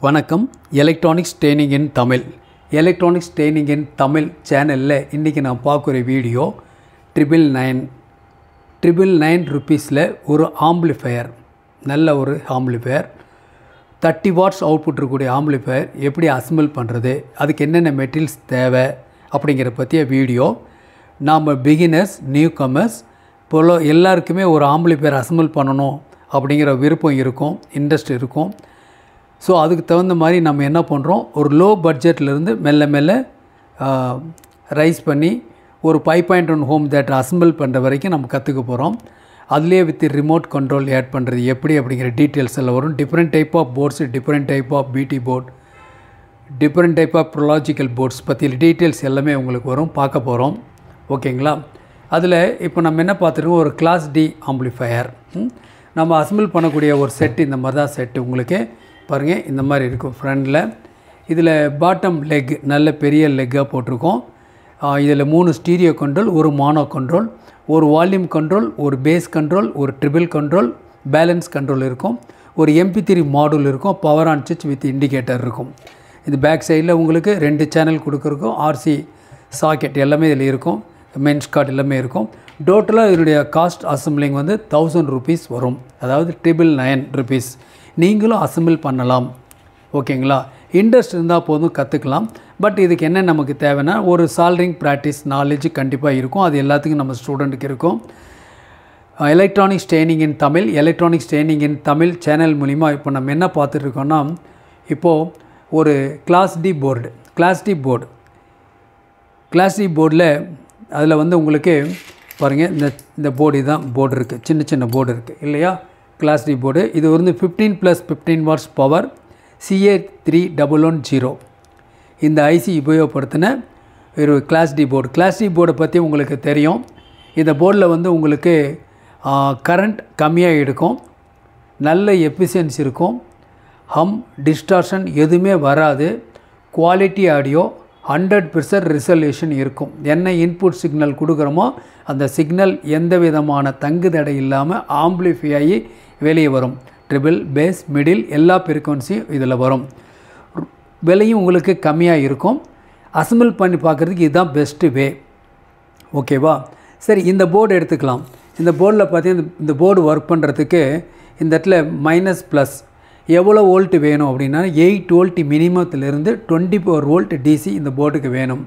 வணக்கம். Electronics training இன் Tamil. Electronics training இன் தமிழ் சேனலில் இன்றைக்கி நான் பார்க்குற வீடியோ 999 ருப்பீஸில் ஒரு ஆம்பிளிஃபையர், நல்ல ஒரு ஆம்பிளிஃபையர், 30 வாட்ஸ் அவுட்புட் இருக்கக்கூடிய ஆம்பிளிஃபையர் எப்படி அசம்பிள் பண்ணுறது, அதுக்கு என்னென்ன மெட்டீரியல்ஸ் தேவை அப்படிங்கிற பற்றிய வீடியோ. நாம் பிகினர்ஸ், நியூ கமர்ஸ் போல எல்லாருக்குமே ஒரு ஆம்பிளிஃபையர் அசம்பிள் பண்ணணும் அப்படிங்கிற விருப்பம் இருக்கும், இன்ட்ரெஸ்ட் இருக்கும். ஸோ அதுக்கு தகுந்த மாதிரி நம்ம என்ன பண்ணுறோம், ஒரு லோ பட்ஜெட்லேருந்து மெல்ல மெல்ல ரைஸ் பண்ணி ஒரு 5.1 ஹோம் தேட்டர் அசம்பிள் பண்ணுற வரைக்கும் நம்ம கற்றுக்க போகிறோம். அதுலேயே வித் ரிமோட் கண்ட்ரோல் ஆட் பண்ணுறது எப்படி அப்படிங்கிற டீட்டெயில்ஸ் எல்லாம் வரும். Different type of boards, different type of PT board, different type of prological boards பற்றி டீட்டெயில்ஸ் எல்லாமே உங்களுக்கு வரும், பார்க்க போகிறோம். ஓகேங்களா? அதில் இப்போ நம்ம என்ன பார்த்துருக்கோம், ஒரு கிளாஸ் டி ஆம்பிளிஃபையர் நம்ம அசம்பிள் பண்ணக்கூடிய ஒரு செட்டு. இந்த மாதிரி தான் செட்டு உங்களுக்கு பாருங்கள், இந்த மாதிரி இருக்கும் ஃப்ரண்டில். இதில் பாட்டம் லெக் நல்ல பெரிய லெக்காக போட்டிருக்கோம். இதில் 3 ஸ்டீரியோ கண்ட்ரோல், ஒரு மானோ கண்ட்ரோல், ஒரு வால்யூம் கண்ட்ரோல், ஒரு பேஸ் கண்ட்ரோல், ஒரு ட்ரிபிள் கண்ட்ரோல், பேலன்ஸ் கண்ட்ரோல் இருக்கும், ஒரு MP3 மாடல் இருக்கும், பவர் ஆன் சுவிட்ச் வித் இண்டிகேட்டர் இருக்கும். இது பேக் சைடில் உங்களுக்கு 2 சேனல் கொடுக்குறக்கும், RC சாக்கெட் எல்லாமே இதில் இருக்கும், மென்ஸ் கார்டு எல்லாமே இருக்கும். டோட்டலாக இதனுடைய காஸ்ட் அசம்பிளிங் வந்து 1000 ருபீஸ் வரும், அதாவது 999 ருபீஸ். நீங்களும் அசம்பிள் பண்ணலாம். ஓகேங்களா? இன்ட்ரெஸ்ட் இருந்தால் போதும், கற்றுக்கலாம். பட் இதுக்கு என்ன நமக்கு தேவைன்னா, ஒரு சால்ட்ரிங் ப்ராக்டிஸ் நாலேஜ் கண்டிப்பாக இருக்கும். அது எல்லாத்துக்கும் நம்ம ஸ்டூடெண்ட்டுக்கு இருக்கும். எலக்ட்ரானிக்ஸ் ட்ரெயினிங் இன் தமிழ், எலக்ட்ரானிக்ஸ் ட்ரெயினிங் இன் தமிழ் சேனல் மூலிமா இப்போ நம்ம என்ன பார்த்துட்ருக்கோன்னா, இப்போது ஒரு கிளாஸ் டி போர்டில் அதில் வந்து உங்களுக்கு பாருங்கள், இந்த போர்டு தான் போர்டு இருக்குது, சின்ன போர்டு இருக்குது இல்லையா, கிளாஸ் டி போர்டு. இது வந்து 15+15 வாட்ஸ் பவர், CA3110 இந்த ஐசி உபயோகப்படுத்தின ஒரு கிளாஸ் டி போர்டை பற்றி உங்களுக்கு தெரியும். இந்த போர்டில் வந்து உங்களுக்கு கரண்ட் கம்மியாக எடுக்கும், நல்ல எஃபிஷியன்சி இருக்கும், ஹம் டிஸ்டார்ஷன் எதுவுமே வராது, குவாலிட்டி ஆடியோ, 100% ரிசல்யூஷன் இருக்கும். என்ன இன்புட் சிக்னல் கொடுக்குறோமோ அந்த சிக்னல் எந்த விதமான தங்கு தடை இல்லாமல் ஆம்பிளிஃபை ஆகி வெளியே வரும். ட்ரிபிள், பேஸ், மிடில் எல்லா ஃப்ரீக்வன்சியும் இதில் வரும். விலையும் உங்களுக்கு கம்மியாக இருக்கும். அசம்பிள் பண்ணி பார்க்குறதுக்கு இதுதான் பெஸ்ட்டு வே. ஓகேவா? சரி, இந்த போர்டு எடுத்துக்கலாம். இந்த போர்டில் பார்த்தீங்கன்னா, இந்த போர்டு ஒர்க் பண்ணுறதுக்கு இந்த இடத்துல மைனஸ் ப்ளஸ் எவ்வளோ வோல்ட் வேணும் அப்படின்னா, 8 வோல்ட் மினிமத்திலிருந்து 24 வோல்ட் DC இந்த போர்டுக்கு வேணும்.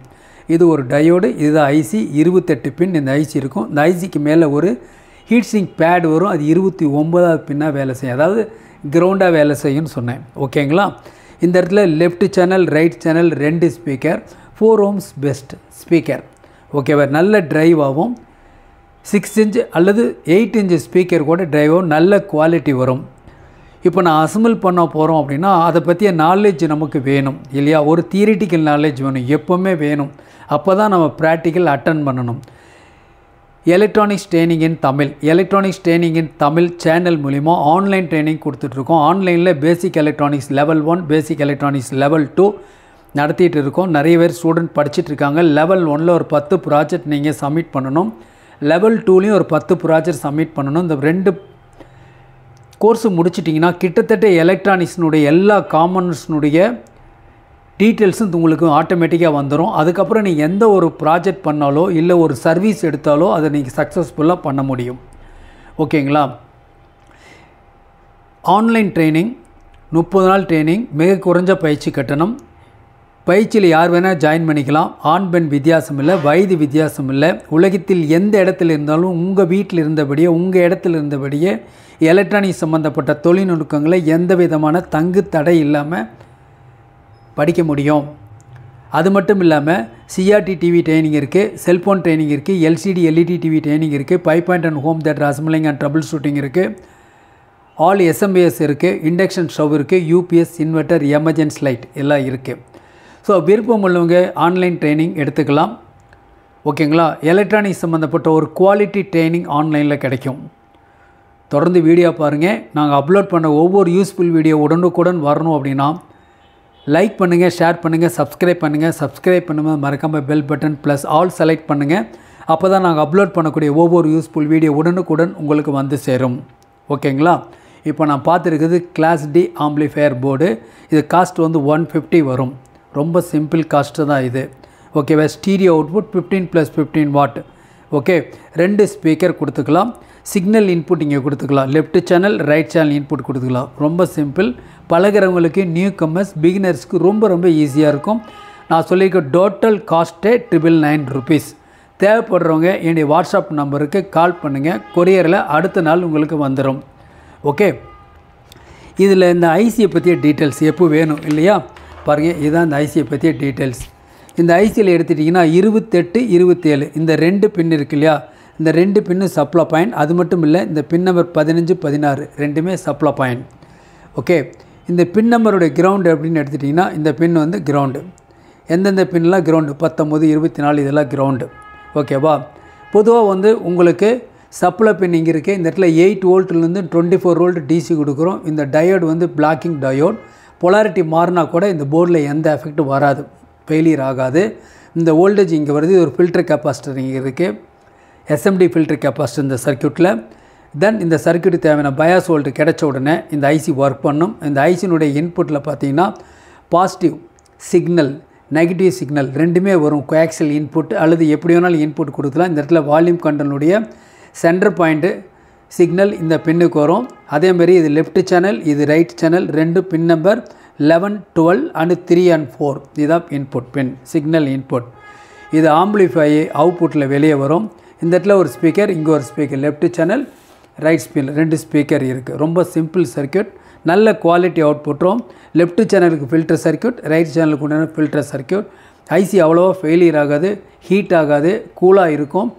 இது ஒரு டயோடு, இது ஐசி 28 பின் இந்த ஐசி இருக்கும். இந்த ஐசிக்கு மேலே ஒரு ஹீட் சிங்க் பேட் வரும், அது 29வது பின்னாக வேலை செய்யும், அதாவது கிரவுண்டாக வேலை செய்யும்னு சொன்னேன். ஓகேங்களா? இந்த இடத்துல left channel, right channel, 2 speaker, 4 ohms best speaker. ஓகேவா? நல்ல ட்ரைவ் ஆகும். 6 இன்ச் அல்லது 8 இன்ச் ஸ்பீக்கர் கூட ட்ரைவ் ஆகும், நல்ல குவாலிட்டி வரும். இப்போ நான் அசம்பிள் பண்ண போகிறோம் அப்படின்னா அதை பற்றிய நாலேஜ் நமக்கு வேணும் இல்லையா, ஒரு தியரிட்டிக்கல் நாலேஜ் வேணும், எப்போவுமே வேணும். அப்போ தான் நம்ம ப்ராக்டிக்கல் அட்டன் பண்ணணும். எலக்ட்ரானிக்ஸ் ட்ரெயினிங் இன் தமிழ் சேனல் மூலிமா ஆன்லைன் ட்ரைனிங் கொடுத்துட்ருக்கோம். ஆன்லைனில் பேசிக் எலக்ட்ரானிக்ஸ் லெவல் 1, பேசிக் எலக்ட்ரானிக்ஸ் லெவல் 2 நடத்திட்டு இருக்கோம். நிறைய பேர் ஸ்டூடெண்ட் படிச்சுட்ருக்காங்க. லெவல் 1ல் ஒரு 10 ப்ராஜெக்ட் நீங்கள் சப்மிட் பண்ணணும், லெவல் 2லேயும் ஒரு 10 ப்ராஜெக்ட் சப்மிட் பண்ணணும். இந்த 2 கோர்ஸு முடிச்சிட்டிங்கன்னா கிட்டத்தட்ட எலக்ட்ரானிக்ஸ்னுடைய எல்லா காம்பனன்ட்ஸ்னுடைய டீட்டெயில்ஸும் உங்களுக்கு ஆட்டோமேட்டிக்காக வந்துடும். அதுக்கப்புறம் நீங்கள் எந்த ஒரு ப்ராஜெக்ட் பண்ணாலோ இல்லை ஒரு சர்வீஸ் எடுத்தாலோ அதை நீங்கள் சக்ஸஸ்ஃபுல்லாக பண்ண முடியும். ஓகேங்களா? ஆன்லைன் ட்ரைனிங் 30 நாள் ட்ரைனிங், மிக குறைஞ்ச பயிற்சி கட்டணம். பயிற்சியில் யார் வேணால் ஜாயின் பண்ணிக்கலாம். ஆண் பெண் வித்தியாசம் இல்லை, வயது வித்தியாசம் இல்லை. உலகத்தில் எந்த இடத்துல இருந்தாலும் உங்கள் வீட்டில் இருந்தபடியே, உங்கள் இடத்துல இருந்தபடியே எலக்ட்ரானிக் சம்மந்தப்பட்ட தொழில்நுட்பங்களை எந்த விதமான தங்கு தடை இல்லாமல் படிக்க முடியும். அது மட்டும் இல்லாமல் CRT டிவி ட்ரைனிங் இருக்குது, செல்ஃபோன் ட்ரைனிங் இருக்குது, LCD LED டிவி ட்ரைனிங் இருக்குது, 5.1 home theatre assembling and trouble shooting இருக்குது, ஆல் SMBS இருக்குது, இண்டக்ஷன் ஸ்டவ் இருக்குது, UPS, இன்வெர்ட்டர், எமர்ஜென்சி லைட் எல்லாம் இருக்குது. ஸோ விருப்பம் உள்ளவங்க ஆன்லைன் ட்ரைனிங் எடுத்துக்கலாம். ஓகேங்களா? எலக்ட்ரானிக் சம்மந்தப்பட்ட ஒரு குவாலிட்டி ட்ரைனிங் ஆன்லைனில் கிடைக்கும். தொடர்ந்து வீடியோ பாருங்கள். நாங்கள் அப்லோட் பண்ண ஒவ்வொரு யூஸ்ஃபுல் வீடியோ உடனுக்குடன் வரணும் அப்படின்னா லைக் பண்ணுங்கள், ஷேர் பண்ணுங்கள், சப்ஸ்கிரைப் பண்ணுங்கள், மறக்காமல் bell button plus all select பண்ணுங்கள். அப்போ தான் நாங்கள் அப்லோட் பண்ணக்கூடிய ஒவ்வொரு யூஸ்ஃபுல் வீடியோ உடனுக்குடன் உங்களுக்கு வந்து சேரும். ஓகேங்களா? இப்போ நான் பார்த்துருக்குது கிளாஸ் டி ஆம்பிளிஃபையர் போர்டு. இது காஸ்ட் வந்து 150 வரும். ரொம்ப சிம்பிள் காஸ்ட்டு தான் இது. ஓகேவா? Stereo output 15+15 what. Okay, 2 speaker கொடுத்துக்கலாம். சிக்னல் இன்புட் இங்கே கொடுத்துக்கலாம். Left channel right channel input கொடுத்துக்கலாம். ரொம்ப சிம்பிள். பழகிறவங்களுக்கு, நியூ கம்மர்ஸ், பிகினர்ஸ்க்கு ரொம்ப ஈஸியாக இருக்கும். நான் சொல்லியிருக்க டோட்டல் காஸ்ட்டே 999 ருபீஸ். தேவைப்படுறவங்க என்னுடைய வாட்ஸ்அப் நம்பருக்கு கால் பண்ணுங்கள். கொரியரில் அடுத்த நாள் உங்களுக்கு வந்துடும். ஓகே, இதில் இந்த ஐசியை பற்றிய டீட்டெயில்ஸ் எப்போ வேணும் இல்லையா? பாருங்கள், இதுதான் இந்த ஐசியை பற்றிய டீட்டெயில்ஸ். இந்த ஐசியில் எடுத்துட்டிங்கன்னா 28, 27 இந்த 2 பின் இருக்கு இல்லையா? இந்த 2 பின்னு சப்ளை பாயிண்ட். அது மட்டும் இல்லை, இந்த பின் நம்பர் 15, 16 ரெண்டுமே சப்ளை பாயிண்ட். ஓகே, இந்த பின் நம்பருடைய கிரவுண்டு அப்படின்னு எடுத்துட்டிங்கன்னா இந்த பின் வந்து கிரவுண்டு. எந்தெந்த பின்லாம் கிரவுண்டு? 19, 24 இதெல்லாம் கிரவுண்டு. ஓகேவா? பொதுவாக வந்து உங்களுக்கு சப்ளை பின் இங்கே இருக்குது. இந்த இடத்துல 8 வோல்ட்லேருந்து 24 வோல்ட் டிசி கொடுக்குறோம். இந்த டயோடு வந்து பிளாக்கிங் டயோட். பொலாரிட்டி மாறினா கூட இந்த போர்டில் எந்த எஃபெக்ட்டும் வராது, ஃபெயிலியர் ஆகாது. இந்த வோல்டேஜ் இங்கே வருது. ஒரு ஃபில்டர் கெப்பாசிட்டர் இங்கே இருக்குது. எஸ்எம்டி ஃபில்டர் கெப்பாசிட்டர் இந்த சர்க்யூட்டில். தென் இந்த சர்க்யூட்டு தேவையான பயாஸ் வோல்ட் கிடைச்ச உடனே இந்த ஐசி ஒர்க் பண்ணும். இந்த ஐசினுடைய இன்புட்டில் பார்த்தீங்கன்னா பாசிட்டிவ் சிக்னல், நெகட்டிவ் சிக்னல் ரெண்டுமே வரும். கோஆக்சியல் இன்புட் அல்லது எப்படி வேணாலும் இன்புட் கொடுக்கலாம். இந்த இடத்துல வால்யூம் கண்ட்ரோலுடைய சென்டர் பாயிண்ட்டு சிக்னல் இந்த பின்னுக்கு வரும். அதேமாரி இது லெஃப்ட் சேனல், இது right channel. 2 pin number 11, 12 and 3 and 4 இதுதான் இன்புட் பின், சிக்னல் இன்புட். இது ஆம்பிளிஃபை அவுட்புட்டில் வெளியே வரும். இந்த இடத்துல ஒரு ஸ்பீக்கர், இங்கே ஒரு speaker. Left channel, right speaker 2 speaker இருக்குது. ரொம்ப சிம்பிள் சர்க்யூட். நல்ல குவாலிட்டி அவுட்புட்டும். லெஃப்ட் சேனலுக்கு ஃபில்டர் சர்க்யூட், ரைட் சேனலுக்கு உண்டான ஃபில்டர் சர்க்யூட். ஐசி அவ்வளோவா ஃபெயிலியர் ஆகாது, ஹீட் ஆகாது, கூலாக இருக்கும்.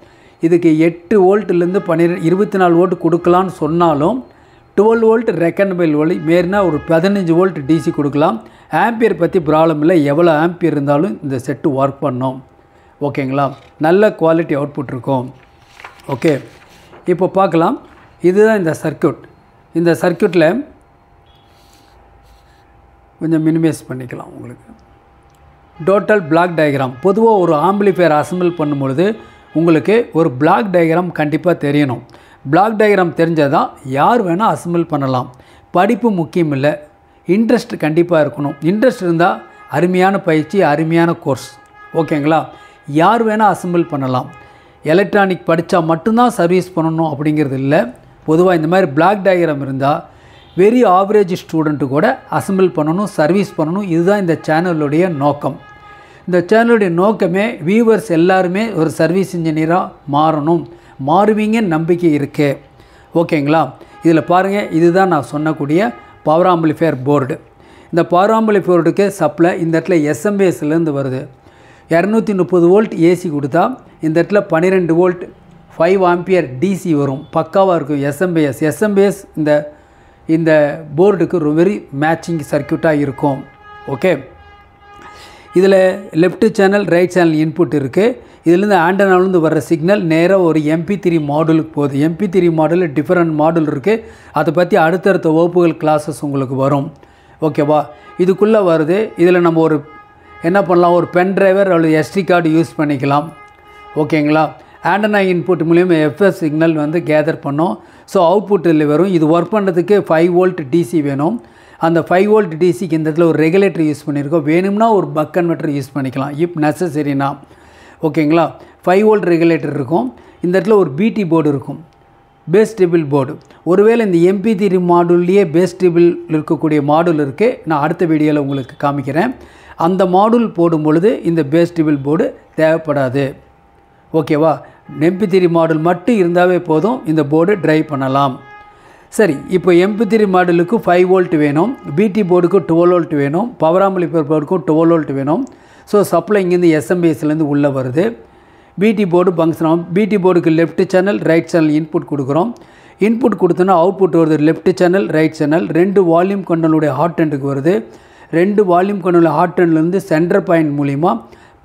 இதுக்கு 8 வோல்ட்லேருந்து 24 வோல்ட் கொடுக்கலான்னு சொன்னாலும் 12 வோல்ட் ரெக்கனபிள் ஒளி மேறினா ஒரு 15 வோல்ட் டிசி கொடுக்கலாம். ஆம்பியர் பற்றி ப்ராப்ளம் இல்லை. எவ்வளோ ஆம்பியர் இருந்தாலும் இந்த செட்டு ஒர்க் பண்ணோம். ஓகேங்களா? நல்ல குவாலிட்டி அவுட்புட் இருக்கும். ஓகே, இப்போ பார்க்கலாம். இதுதான் இந்த சர்க்யூட். இந்த சர்க்யூட்டில் கொஞ்சம் மினிமைஸ் பண்ணிக்கலாம். உங்களுக்கு டோட்டல் பிளாக் டயக்ராம். பொதுவாக ஒரு ஆம்பிளிஃபையர் அசம்பிள் பண்ணும்பொழுது உங்களுக்கு ஒரு பிளாக் டயக்ராம் கண்டிப்பாக தெரியணும். பிளாக் டயக்ராம் தெரிஞ்சால் தான் யார் வேணால் அசம்பிள் பண்ணலாம். படிப்பு முக்கியம் இல்லை, இன்ட்ரெஸ்ட் கண்டிப்பாக இருக்கணும். இன்ட்ரெஸ்ட் இருந்தால் அருமையான பயிற்சி, அருமையான கோர்ஸ். ஓகேங்களா? யார் வேணால் அசம்பிள் பண்ணலாம். எலக்ட்ரானிக் படித்தா மட்டும்தான் சர்வீஸ் பண்ணணும் அப்படிங்கிறது இல்லை. பொதுவாக இந்த மாதிரி பிளாக் டயக்ராம் இருந்தால் வெரி ஆவரேஜ் ஸ்டூடெண்ட்டு கூட அசம்பிள் பண்ணணும், சர்வீஸ் பண்ணணும். இதுதான் இந்த சேனலுடைய நோக்கம். இந்த சேனலுடைய நோக்கமே வியூவர்ஸ் எல்லாருமே ஒரு சர்வீஸ் இன்ஜினியராக மாறணும், மாறுவீங்கன்னு நம்பிக்கை இருக்குது. ஓகேங்களா? இதில் பாருங்கள், இதுதான் நான் சொன்னக்கூடிய பவர் ஆம்பிளிஃபையர் போர்டு. இந்த பவர் ஆம்பிளிஃபையருக்கு சப்ளை இந்த இடத்துல எஸ்எம்பிஎஸ்லேருந்து வருது. 230 வோல்ட் ஏசி கொடுத்தா இந்த இடத்துல 12 வோல்ட் 5 ஆம்பியர் டிசி வரும். பக்காவாக இருக்கும். எஸ்எம்பிஎஸ் இந்த போர்டுக்கு வெரி மேட்சிங் சர்க்யூட்டாக இருக்கும். ஓகே, இதில் left channel, right channel input இருக்குது. இதிலேருந்து ஆண்டனாலேருந்து வர்ற சிக்னல் நேராக ஒரு MP3 மாடலுக்கு போகுது. MP3 மாடலில் டிஃப்ரெண்ட் மாடல் இருக்குது. அதை பற்றி அடுத்தடுத்த வகுப்புகள் கிளாஸஸ் உங்களுக்கு வரும். ஓகேவா? இதுக்குள்ளே வருது. இதில் நம்ம ஒரு என்ன பண்ணலாம், ஒரு பென் டிரைவர் அல்லது SD கார்டு யூஸ் பண்ணிக்கலாம். ஓகேங்களா? ஆண்டனா இன்புட் மூலியமாக எஃப்எஸ் சிக்னல் வந்து கேதர் பண்ணோம். ஸோ அவுட்புட்டில் வரும். இது ஒர்க் பண்ணுறதுக்கு 5 வோல்ட் டிசி வேணும். அந்த 5 வோல்ட் டிசிக்கு இந்த இடத்துல ஒரு ரெகுலேட்டர் யூஸ் பண்ணியிருக்கோம். வேணும்னா ஒரு பக் கன்வெர்ட்டர் யூஸ் பண்ணிக்கலாம் இப் நெசசரினா. ஓகேங்களா? 5 வோல்ட் ரெகுலேட்டர் இருக்கும். இந்த இடத்துல ஒரு பிடி போர்டு இருக்கும், பேஸ் டேபிள் போர்டு. ஒருவேளை இந்த MP3 மாடுல்லையே பேஸ் டேபிள் இருக்கக்கூடிய மாடுல் இருக்குது. நான் அடுத்த வீடியோவில் உங்களுக்கு காமிக்கிறேன். அந்த மாடுல் போடும் பொழுது இந்த பேஸ் டேபிள் போர்டு தேவைப்படாது. ஓகேவா? MP3 மாடல் மட்டும் இருந்தாவே போதும், இந்த போர்டு ட்ரைவ் பண்ணலாம். சரி, இப்போ MP3 மாடலுக்கு 5 வோல்ட் வேணும், பிடி போர்டுக்கு 12 வோல்ட் வேணும், பவர் ஆம்பிளிஃபையர் போர்டுக்கும் 12 வோல்ட் வேணும். ஸோ சப்ளை இங்கேருந்து எஸ்எம்பிஎஸ்லேருந்து உள்ளே வருது. பிடி போர்டு ஃபங்க்ஷன் ஆகும். பிடி போர்டுக்கு left channel, right channel input கொடுக்குறோம். இன்புட் கொடுத்தோன்னா அவுட்புட் வருது. Left channel, right channel 2 volume கண்ட்ரோலுடைய ஹாட் எண்டுக்கு வருது. 2 வால்யூம் கண்ட்ரோல் ஹாட் எண்ட்லேருந்து சென்டர் பாயிண்ட் மூலிமா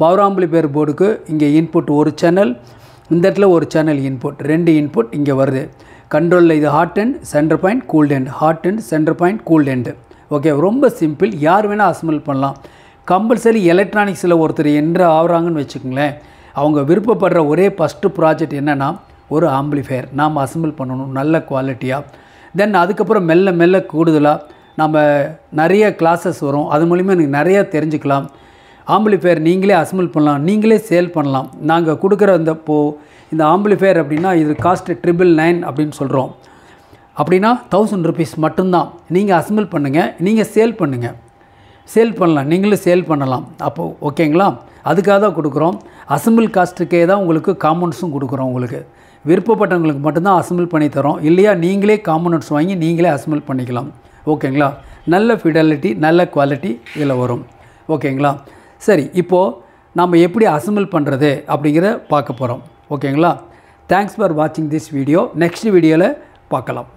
பவர் ஆம்பிளிஃபையர் போர்டுக்கு இங்கே இன்புட் ஒரு சேனல், இந்த இடத்துல ஒரு சேனல் இன்புட், 2 இன்புட் இங்கே வருது. கண்ட்ரோலில் இது hot end, centre point, cooled end, hot end, centre point, cooled end. Okay, ரொம்ப சிம்பிள். யார் வேணால் அசம்பிள் பண்ணலாம். கம்பல்சரி எலக்ட்ரானிக்ஸில் ஒருத்தர் என்று ஆகுறாங்கன்னு வச்சுக்கோங்களேன், அவங்க விருப்பப்படுற ஒரே ஃபஸ்ட்டு ப்ராஜெக்ட் என்னென்னா ஒரு ஆம்பிளிஃபையர் நாம் அசம்பிள் பண்ணணும் நல்ல குவாலிட்டியாக. தென் அதுக்கப்புறம் மெல்ல மெல்ல கூடுதலாக நம்ம நிறைய கிளாஸஸ் வரும். அது மூலிமா நீங்கள் நிறையா தெரிஞ்சுக்கலாம். ஆம்பிளிஃபையர் நீங்களே அசம்பிள் பண்ணலாம், நீங்களே சேல் பண்ணலாம். நாங்கள் கொடுக்குற இந்த ஆம்பிளிஃபையர் அப்படின்னா இது காஸ்ட் 999 அப்படின்னு சொல்கிறோம். அப்படின்னா 1000 rupees மட்டும்தான். நீங்கள் அசம்பிள் பண்ணுங்கள், நீங்கள் சேல் பண்ணுங்கள், சேல் பண்ணலாம், நீங்களும் சேல் பண்ணலாம். அப்போது ஓகேங்களா? அதுக்காக தான் கொடுக்குறோம். அசம்பிள் காஸ்ட்டுக்கே தான் உங்களுக்கு காம்பனன்ட்ஸும் கொடுக்குறோம். உங்களுக்கு விருப்பப்பட்டவங்களுக்கு மட்டும்தான் அசம்பிள் பண்ணி தரோம். இல்லையா நீங்களே காம்பனன்ட்ஸ் வாங்கி நீங்களே அசம்பிள் பண்ணிக்கலாம். ஓகேங்களா? நல்ல ஃபிடலிட்டி, நல்ல குவாலிட்டி இதில் வரும். ஓகேங்களா? சரி, இப்போது நம்ம எப்படி அசம்பிள் பண்ணுறது அப்படிங்கிறத பார்க்க போகிறோம். ஓகேங்களா? தேங்க்ஸ் ஃபார் வாட்சிங் திஸ் வீடியோ. நெக்ஸ்ட் வீடியோவில் பார்க்கலாம்.